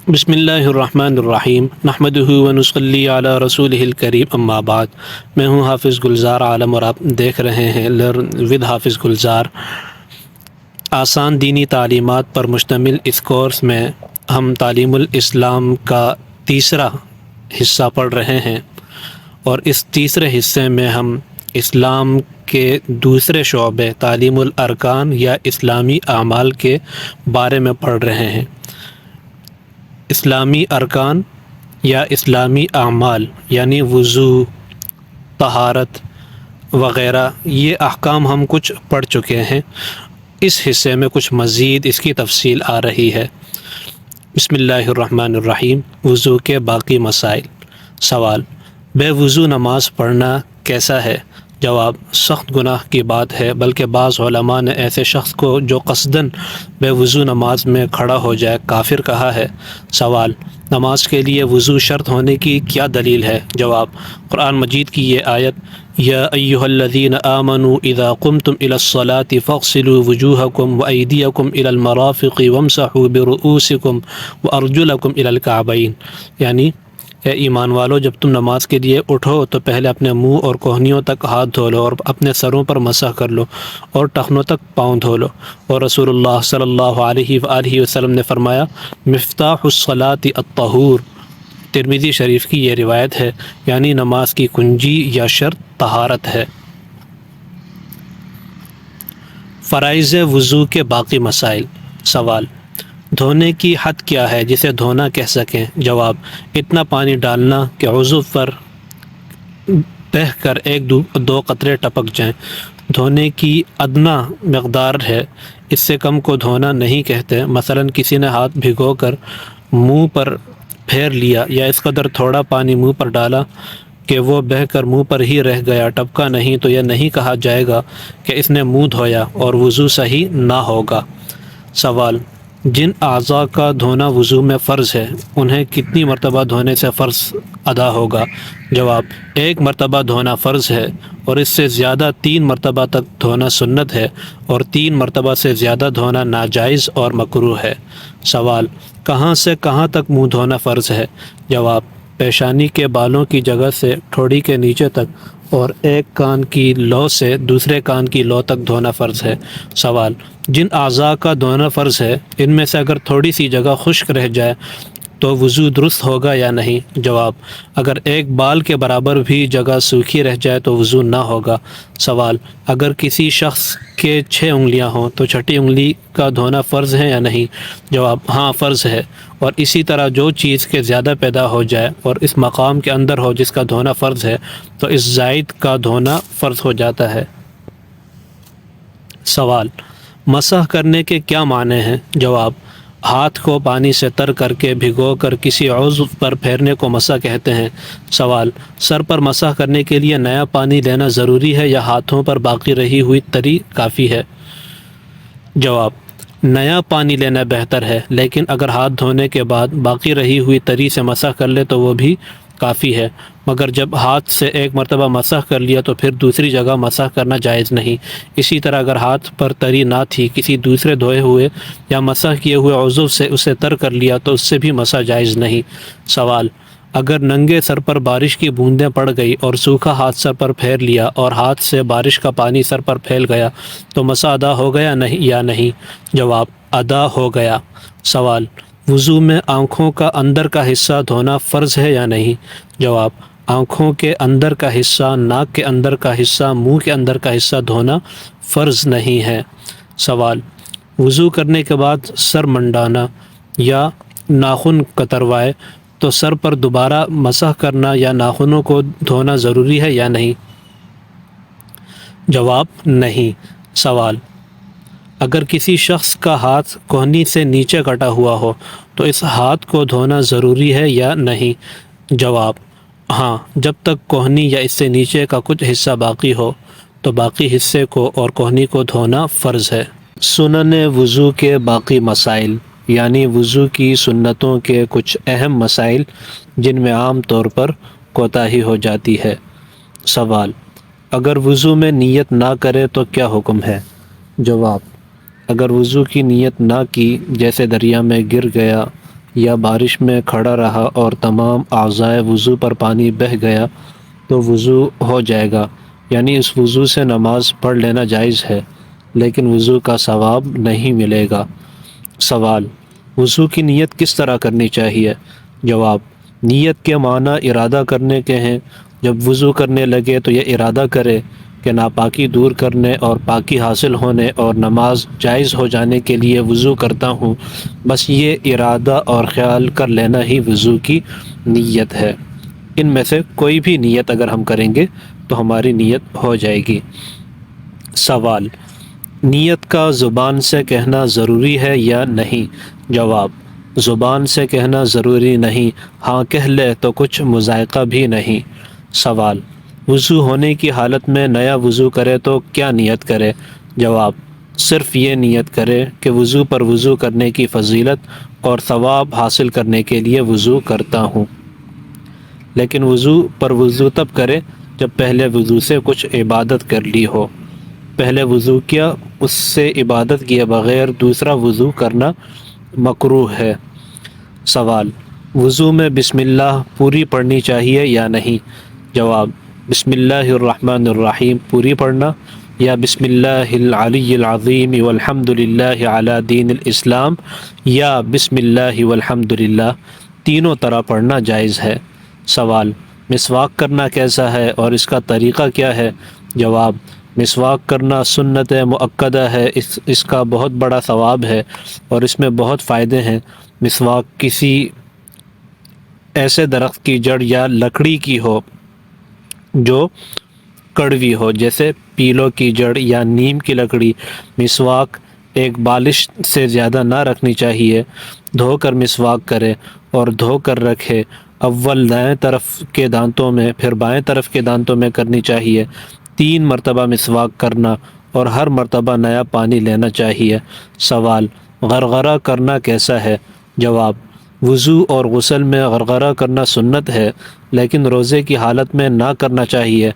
بسم اللہ الرحمن الرحیم نحمدہ ونصلی علی رسولہ الکریم اما بعد۔ میں ہوں حافظ گلزار عالم اور آپ دیکھ رہے ہیں لرن ود حافظ گلزار۔ آسان دینی تعلیمات پر مشتمل اس کورس میں ہم تعلیم الاسلام کا تیسرا حصہ پڑھ رہے ہیں، اور اس تیسرے حصے میں ہم اسلام کے دوسرے شعبے تعلیم الارکان یا اسلامی اعمال کے بارے میں پڑھ رہے ہیں۔ اسلامی ارکان یا اسلامی اعمال یعنی وضو، طہارت وغیرہ، یہ احکام ہم کچھ پڑھ چکے ہیں۔ اس حصے میں کچھ مزید اس کی تفصیل آ رہی ہے۔ بسم اللہ الرحمن الرحیم۔ وضو کے باقی مسائل۔ سوال: بے وضو نماز پڑھنا کیسا ہے؟ جواب: سخت گناہ کی بات ہے، بلکہ بعض علماء نے ایسے شخص کو جو قصداً بے وضو نماز میں کھڑا ہو جائے کافر کہا ہے۔ سوال: نماز کے لیے وضو شرط ہونے کی کیا دلیل ہے؟ جواب: قرآن مجید کی یہ آیت یا ایھا الذین آمنوا اذا قمتم الی الصلاۃ فاغسلوا وجوہکم وایدیکم الی المرافق وامسحوا برؤوسکم وارجلکم الی الکعبین، یعنی اے ایمان والو، جب تم نماز کے لیے اٹھو تو پہلے اپنے منہ اور کوہنیوں تک ہاتھ دھو لو، اور اپنے سروں پر مسح کر لو، اور ٹخنوں تک پاؤں دھو لو۔ اور رسول اللہ صلی اللہ علیہ وآلہ وسلم نے فرمایا: مفتاح الصلاۃ الطہور۔ ترمذی شریف کی یہ روایت ہے، یعنی نماز کی کنجی یا شرط طہارت ہے۔ فرائض وضو کے باقی مسائل۔ سوال: دھونے کی حد کیا ہے جسے دھونا کہہ سکیں؟ جواب: اتنا پانی ڈالنا کہ عضو پر بہہ کر ایک دو قطرے ٹپک جائیں، دھونے کی ادنا مقدار ہے۔ اس سے کم کو دھونا نہیں کہتے۔ مثلا کسی نے ہاتھ بھگو کر منہ پر پھیر لیا، یا اس قدر تھوڑا پانی منہ پر ڈالا کہ وہ بہہ کر منہ پر ہی رہ گیا، ٹپکا نہیں، تو یہ نہیں کہا جائے گا کہ اس نے منہ دھویا، اور وضو صحیح نہ ہوگا۔ سوال: جن اعضاء کا دھونا وضو میں فرض ہے، انہیں کتنی مرتبہ دھونے سے فرض ادا ہوگا؟ جواب: ایک مرتبہ دھونا فرض ہے، اور اس سے زیادہ 3 مرتبہ تک دھونا سنت ہے، اور 3 مرتبہ سے زیادہ دھونا ناجائز اور مکروہ ہے۔ سوال: کہاں سے کہاں تک منہ دھونا فرض ہے؟ جواب: پیشانی کے بالوں کی جگہ سے ٹھوڑی کے نیچے تک، اور ایک کان کی لو سے دوسرے کان کی لو تک دھونا فرض ہے۔ سوال: جن اعضاء کا دھونا فرض ہے، ان میں سے اگر تھوڑی سی جگہ خشک رہ جائے تو وضو درست ہوگا یا نہیں؟ جواب: اگر ایک بال کے برابر بھی جگہ سوکھی رہ جائے تو وضو نہ ہوگا۔ سوال: اگر کسی شخص کے 6 انگلیاں ہوں تو چھٹی انگلی کا دھونا فرض ہے یا نہیں؟ جواب: ہاں فرض ہے، اور اسی طرح جو چیز کے زیادہ پیدا ہو جائے اور اس مقام کے اندر ہو جس کا دھونا فرض ہے، تو اس زائد کا دھونا فرض ہو جاتا ہے۔ سوال: مسح کرنے کے کیا معنی ہیں؟ جواب: ہاتھ کو پانی سے تر کر کے بھگو کر کسی عضو پر پھیرنے کو مسح کہتے ہیں۔ سوال: سر پر مسح کرنے کے لیے نیا پانی لینا ضروری ہے یا ہاتھوں پر باقی رہی ہوئی تری کافی ہے؟ جواب: نیا پانی لینا بہتر ہے، لیکن اگر ہاتھ دھونے کے بعد باقی رہی ہوئی تری سے مسح کر لے تو وہ بھی کافی ہے، مگر جب ہاتھ سے ایک مرتبہ مسح کر لیا تو پھر دوسری جگہ مسح کرنا جائز نہیں۔ اسی طرح اگر ہاتھ پر تری نہ تھی، کسی دوسرے دھوئے ہوئے یا مسح کیے ہوئے عضو سے اسے تر کر لیا تو اس سے بھی مسح جائز نہیں۔ سوال: اگر ننگے سر پر بارش کی بوندیں پڑ گئی اور سوکھا ہاتھ سر پر پھیر لیا اور ہاتھ سے بارش کا پانی سر پر پھیل گیا تو مسح ادا ہو گیا یا نہیں؟ جواب: ادا ہو گیا۔ سوال: وضو میں آنکھوں کا اندر کا حصہ دھونا فرض ہے یا نہیں؟ جواب: آنکھوں کے اندر کا حصہ، ناک کے اندر کا حصہ، منہ کے اندر کا حصہ دھونا فرض نہیں ہے۔ سوال: وضو کرنے کے بعد سر منڈانا یا ناخن کتروائے تو سر پر دوبارہ مسح کرنا یا ناخنوں کو دھونا ضروری ہے یا نہیں؟ جواب: نہیں۔ سوال: اگر کسی شخص کا ہاتھ کوہنی سے نیچے کٹا ہوا ہو تو اس ہاتھ کو دھونا ضروری ہے یا نہیں؟ جواب: ہاں، جب تک کوہنی یا اس سے نیچے کا کچھ حصہ باقی ہو تو باقی حصے کو اور کوہنی کو دھونا فرض ہے۔ سنن وضو کے باقی مسائل، یعنی وضو کی سنتوں کے کچھ اہم مسائل جن میں عام طور پر کوتاہی ہو جاتی ہے۔ سوال: اگر وضو میں نیت نہ کرے تو کیا حکم ہے؟ جواب: اگر وضو کی نیت نہ کی، جیسے دریا میں گر گیا یا بارش میں کھڑا رہا اور تمام اعضائے وضو پر پانی بہہ گیا تو وضو ہو جائے گا، یعنی اس وضو سے نماز پڑھ لینا جائز ہے، لیکن وضو کا ثواب نہیں ملے گا۔ سوال: وضو کی نیت کس طرح کرنی چاہیے؟ جواب: نیت کے معنی ارادہ کرنے کے ہیں۔ جب وضو کرنے لگے تو یہ ارادہ کرے کہ ناپاکی دور کرنے اور پاکی حاصل ہونے اور نماز جائز ہو جانے کے لیے وضو کرتا ہوں، بس یہ ارادہ اور خیال کر لینا ہی وضو کی نیت ہے۔ ان میں سے کوئی بھی نیت اگر ہم کریں گے تو ہماری نیت ہو جائے گی۔ سوال: نیت کا زبان سے کہنا ضروری ہے یا نہیں؟ جواب: زبان سے کہنا ضروری نہیں، ہاں کہہ لے تو کچھ مضائقہ بھی نہیں۔ سوال: وضو ہونے کی حالت میں نیا وضو کرے تو کیا نیت کرے؟ جواب: صرف یہ نیت کرے کہ وضو پر وضو کرنے کی فضیلت اور ثواب حاصل کرنے کے لیے وضو کرتا ہوں، لیکن وضو پر وضو تب کرے جب پہلے وضو سے کچھ عبادت کر لی ہو۔ پہلے وضو کیا، اس سے عبادت کیے بغیر دوسرا وضو کرنا مکروہ ہے۔ سوال: وضو میں بسم اللہ پوری پڑھنی چاہیے یا نہیں؟ جواب: بسم اللہ الرحمن الرحیم پوری پڑھنا یا بسم اللہ العلی العظیم والحمد للہ علی دین الاسلام یا بسم اللہ والحمد للہ تینوں طرح پڑھنا جائز ہے۔ سوال: مسواک کرنا کیسا ہے اور اس کا طریقہ کیا ہے؟ جواب: مسواک کرنا سنت مؤکدہ ہے، اس کا بہت بڑا ثواب ہے اور اس میں بہت فائدے ہیں۔ مسواک کسی ایسے درخت کی جڑ یا لکڑی کی ہو جو کڑوی ہو، جیسے پیلو کی جڑ یا نیم کی لکڑی۔ مسواک ایک بالش سے زیادہ نہ رکھنی چاہیے۔ دھو کر مسواک کرے اور دھو کر رکھے۔ اول دائیں طرف کے دانتوں میں پھر بائیں طرف کے دانتوں میں کرنی چاہیے۔ 3 مرتبہ مسواک کرنا اور ہر مرتبہ نیا پانی لینا چاہیے۔ سوال: غرغرہ کرنا کیسا ہے؟ جواب: وضو اور غسل میں غرغرہ کرنا سنت ہے، لیکن روزے کی حالت میں نہ کرنا چاہیے۔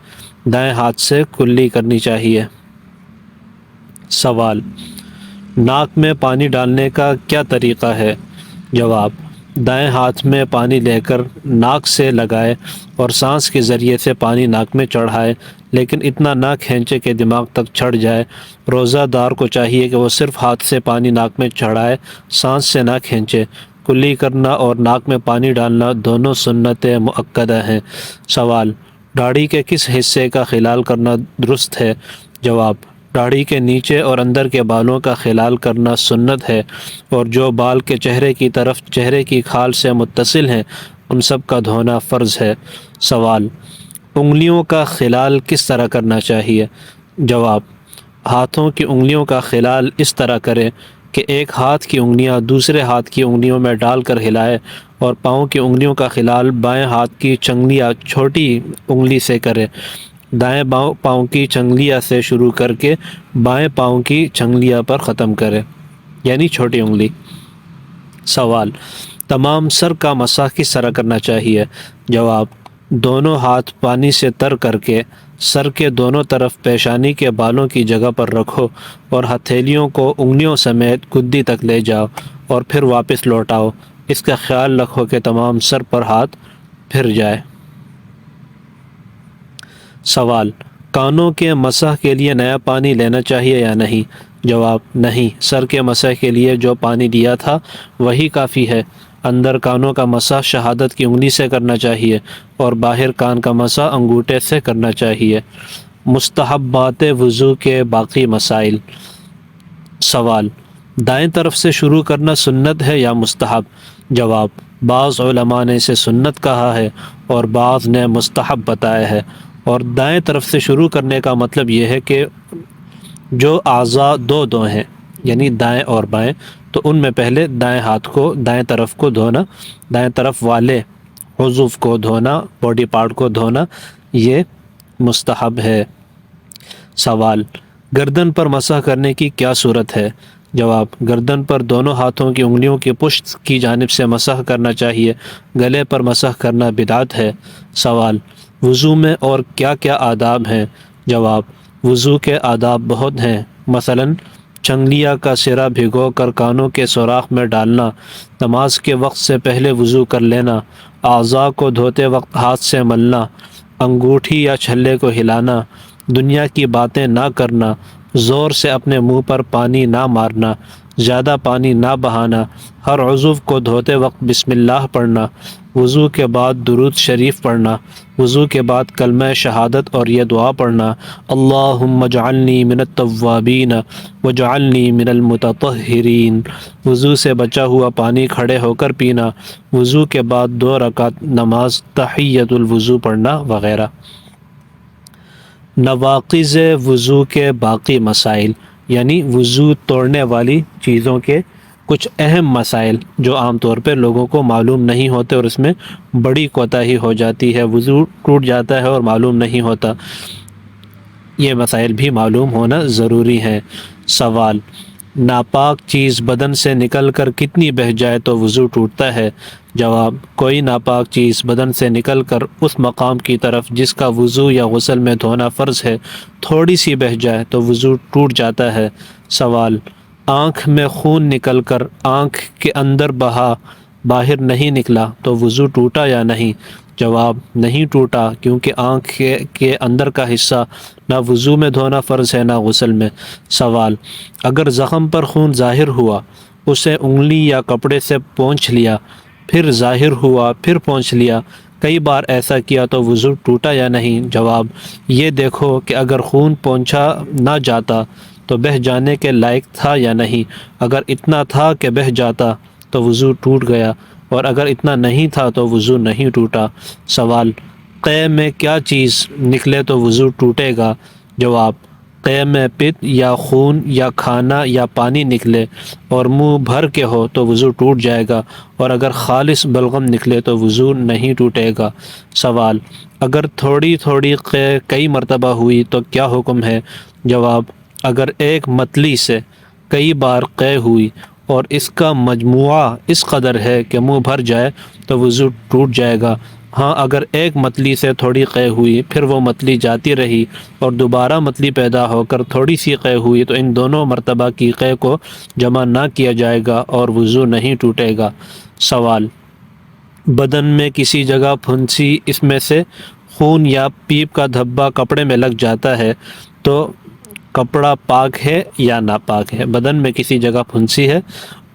دائیں ہاتھ سے کلی کرنی چاہیے۔ سوال: ناک میں پانی ڈالنے کا کیا طریقہ ہے؟ جواب: دائیں ہاتھ میں پانی لے کر ناک سے لگائے اور سانس کے ذریعے سے پانی ناک میں چڑھائے، لیکن اتنا نہ کھینچے کہ دماغ تک چڑھ جائے۔ روزہ دار کو چاہیے کہ وہ صرف ہاتھ سے پانی ناک میں چڑھائے، سانس سے نہ کھینچے۔ کلی کرنا اور ناک میں پانی ڈالنا دونوں سنت مؤکدہ ہیں۔ سوال: داڑھی کے کس حصے کا خلال کرنا درست ہے؟ جواب: داڑھی کے نیچے اور اندر کے بالوں کا خلال کرنا سنت ہے، اور جو بال کے چہرے کی طرف چہرے کی کھال سے متصل ہیں ان سب کا دھونا فرض ہے۔ سوال: انگلیوں کا خلال کس طرح کرنا چاہیے؟ جواب: ہاتھوں کی انگلیوں کا خلال اس طرح کرے کہ ایک ہاتھ کی انگلیاں دوسرے ہاتھ کی انگلیوں میں ڈال کر ہلائے، اور پاؤں کی انگلیوں کا خلال بائیں ہاتھ کی چنگلیاں چھوٹی انگلی سے کرے۔ دائیں پاؤں کی چنگلیاں سے شروع کر کے بائیں پاؤں کی چنگلیاں پر ختم کرے، یعنی چھوٹی انگلی۔ سوال: تمام سر کا مسح کس طرح کرنا چاہیے؟ جواب: دونوں ہاتھ پانی سے تر کر کے سر کے دونوں طرف پیشانی کے بالوں کی جگہ پر رکھو اور ہتھیلیوں کو انگلیوں سمیت گدی تک لے جاؤ اور پھر واپس لوٹاؤ۔ اس کا خیال رکھو کہ تمام سر پر ہاتھ پھر جائے۔ سوال: کانوں کے مسح کے لیے نیا پانی لینا چاہیے یا نہیں؟ جواب: نہیں، سر کے مسح کے لیے جو پانی دیا تھا وہی کافی ہے۔ اندر کانوں کا مسح شہادت کی انگلی سے کرنا چاہیے اور باہر کان کا مسح انگوٹھے سے کرنا چاہیے۔ مستحبات وضو کے باقی مسائل۔ سوال: دائیں طرف سے شروع کرنا سنت ہے یا مستحب؟ جواب: بعض علماء نے اسے سنت کہا ہے اور بعض نے مستحب بتایا ہے، اور دائیں طرف سے شروع کرنے کا مطلب یہ ہے کہ جو اعضاء دو ہیں، یعنی دائیں اور بائیں، تو ان میں پہلے دائیں ہاتھ کو دائیں طرف کو دھونا، دائیں طرف والے عضو کو دھونا، باڈی پارٹ کو دھونا، یہ مستحب ہے۔ سوال: گردن پر مسح کرنے کی کیا صورت ہے؟ جواب: گردن پر دونوں ہاتھوں کی انگلیوں کی پشت کی جانب سے مسح کرنا چاہیے۔ گلے پر مسح کرنا بدعت ہے۔ سوال: وضو میں اور کیا کیا آداب ہیں؟ جواب: وضو کے آداب بہت ہیں، مثلا چنگلیا کا سرا بھگو کر کانوں کے سوراخ میں ڈالنا، نماز کے وقت سے پہلے وضو کر لینا، اعضاء کو دھوتے وقت ہاتھ سے ملنا، انگوٹھی یا چھلے کو ہلانا، دنیا کی باتیں نہ کرنا، زور سے اپنے منہ پر پانی نہ مارنا، زیادہ پانی نہ بہانا، ہر عضو کو دھوتے وقت بسم اللہ پڑھنا، وضو کے بعد درود شریف پڑھنا، وضو کے بعد کلمہ شہادت اور یہ دعا پڑھنا، اللہم اجعلنی من التوابین واجعلنی من المتطہرین، وضو سے بچا ہوا پانی کھڑے ہو کر پینا، وضو کے بعد 2 رکعت نماز تحیۃ الوضو پڑھنا وغیرہ۔ نواقض وضو کے باقی مسائل، یعنی وضو توڑنے والی چیزوں کے کچھ اہم مسائل جو عام طور پہ لوگوں کو معلوم نہیں ہوتے اور اس میں بڑی کوتاہی ہو جاتی ہے، وضو ٹوٹ جاتا ہے اور معلوم نہیں ہوتا، یہ مسائل بھی معلوم ہونا ضروری ہے۔ سوال: ناپاک چیز بدن سے نکل کر کتنی بہہ جائے تو وضو ٹوٹتا ہے؟ جواب: کوئی ناپاک چیز بدن سے نکل کر اس مقام کی طرف جس کا وضو یا غسل میں دھونا فرض ہے تھوڑی سی بہہ جائے تو وضو ٹوٹ جاتا ہے۔ سوال: آنکھ میں خون نکل کر آنکھ کے اندر باہر نہیں نکلا تو وضو ٹوٹا یا نہیں؟ جواب: نہیں ٹوٹا، کیونکہ آنکھ کے اندر کا حصہ نہ وضو میں دھونا فرض ہے نہ غسل میں۔ سوال: اگر زخم پر خون ظاہر ہوا، اسے انگلی یا کپڑے سے پونچھ لیا، پھر ظاہر ہوا پھر پونچھ لیا، کئی بار ایسا کیا تو وضو ٹوٹا یا نہیں؟ جواب: یہ دیکھو کہ اگر خون پونچھا نہ جاتا تو بہہ جانے کے لائق تھا یا نہیں، اگر اتنا تھا کہ بہہ جاتا تو وضو ٹوٹ گیا، اور اگر اتنا نہیں تھا تو وضو نہیں ٹوٹا۔ سوال: قے میں کیا چیز نکلے تو وضو ٹوٹے گا؟ جواب: قے میں پت یا خون یا کھانا یا پانی نکلے اور منہ بھر کے ہو تو وضو ٹوٹ جائے گا، اور اگر خالص بلغم نکلے تو وضو نہیں ٹوٹے گا۔ سوال: اگر تھوڑی تھوڑی قے کئی مرتبہ ہوئی تو کیا حکم ہے؟ جواب: اگر ایک متلی سے کئی بار قے ہوئی اور اس کا مجموعہ اس قدر ہے کہ منہ بھر جائے تو وضو ٹوٹ جائے گا۔ ہاں، اگر ایک متلی سے تھوڑی قے ہوئی پھر وہ متلی جاتی رہی اور دوبارہ متلی پیدا ہو کر تھوڑی سی قے ہوئی تو ان دونوں مرتبہ کی قے کو جمع نہ کیا جائے گا اور وضو نہیں ٹوٹے گا۔ سوال: بدن میں کسی جگہ پھنسی، اس میں سے خون یا پیپ کا دھبا کپڑے میں لگ جاتا ہے تو کپڑا پاک ہے یا ناپاک ہے؟ بدن میں کسی جگہ پھنسی ہے،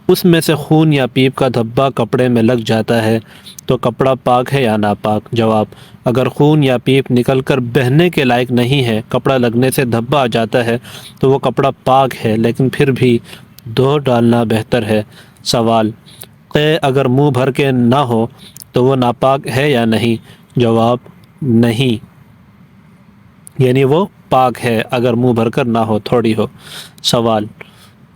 اس میں سے خون یا پیپ کا دھبا کپڑے میں لگ جاتا ہے تو کپڑا پاک ہے یا ناپاک؟ جواب: اگر خون یا پیپ نکل کر بہنے کے لائق نہیں ہے، کپڑا لگنے سے دھبا آ جاتا ہے تو وہ کپڑا پاک ہے، لیکن پھر بھی دھو ڈالنا بہتر ہے۔ سوال: قے اگر منہ بھر کے نہ ہو تو وہ ناپاک ہے یا نہیں؟ جواب: نہیں، یعنی وہ پاک ہے اگر منہ بھر کر نہ ہو، تھوڑی ہو۔ سوال: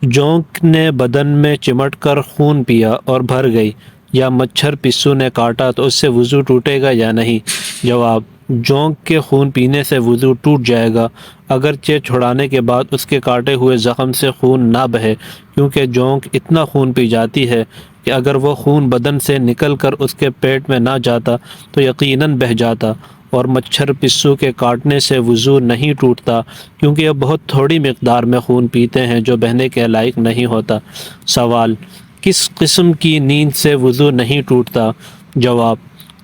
جونک نے بدن میں چمٹ کر خون پیا اور بھر گئی، یا مچھر پسو نے کاٹا تو اس سے وضو ٹوٹے گا یا نہیں؟ جواب: جونک کے خون پینے سے وضو ٹوٹ جائے گا، اگرچہ چھڑانے کے بعد اس کے کاٹے ہوئے زخم سے خون نہ بہے، کیونکہ جونک اتنا خون پی جاتی ہے کہ اگر وہ خون بدن سے نکل کر اس کے پیٹ میں نہ جاتا تو یقیناً بہہ جاتا، اور مچھر پسو کے کاٹنے سے وضو نہیں ٹوٹتا کیونکہ یہ بہت تھوڑی مقدار میں خون پیتے ہیں جو بہنے کے لائق نہیں ہوتا۔ سوال: کس قسم کی نیند سے وضو نہیں ٹوٹتا؟ جواب: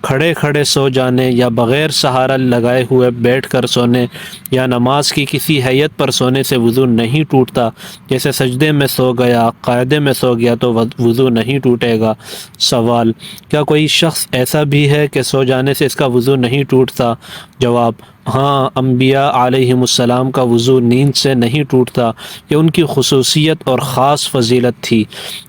کھڑے کھڑے سو جانے یا بغیر سہارا لگائے ہوئے بیٹھ کر سونے یا نماز کی کسی حیت پر سونے سے وضو نہیں ٹوٹتا، جیسے سجدے میں سو گیا، قاعدے میں سو گیا تو وضو نہیں ٹوٹے گا۔ سوال: کیا کوئی شخص ایسا بھی ہے کہ سو جانے سے اس کا وضو نہیں ٹوٹتا؟ جواب: ہاں، انبیاء علیہم السلام کا وضو نیند سے نہیں ٹوٹتا، یہ ان کی خصوصیت اور خاص فضیلت تھی۔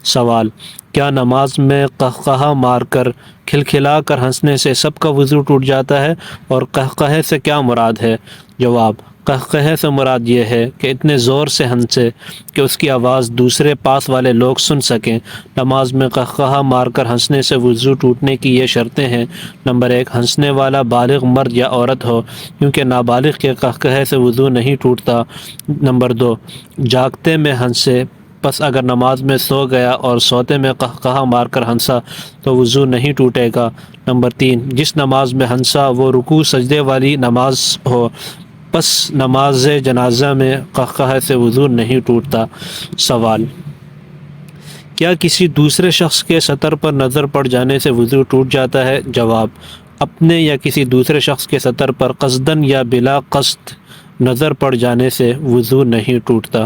سوال: کیا نماز میں قہقہہ مار کر کھلکھلا کر ہنسنے سے سب کا وضو ٹوٹ جاتا ہے، اور قہقہے سے کیا مراد ہے؟ جواب: قہقہے سے مراد یہ ہے کہ اتنے زور سے ہنسے کہ اس کی آواز دوسرے پاس والے لوگ سن سکیں۔ نماز میں قہقہہ مار کر ہنسنے سے وضو ٹوٹنے کی یہ شرطیں ہیں: نمبر 1، ہنسنے والا بالغ مرد یا عورت ہو، کیونکہ نابالغ کے قہقہے سے وضو نہیں ٹوٹتا۔ نمبر 2، جاگتے میں ہنسے، پس اگر نماز میں سو گیا اور سوتے میں قہقہہ مار کر ہنسا تو وضو نہیں ٹوٹے گا۔ نمبر 3، جس نماز میں ہنسا وہ رکوع سجدے والی نماز ہو، پس نماز جنازہ میں قہقہہ سے وضو نہیں ٹوٹتا۔ سوال: کیا کسی دوسرے شخص کے سطر پر نظر پڑ جانے سے وضو ٹوٹ جاتا ہے؟ جواب: اپنے یا کسی دوسرے شخص کے سطر پر قصداً یا بلا قصد نظر پڑ جانے سے وضو نہیں ٹوٹتا۔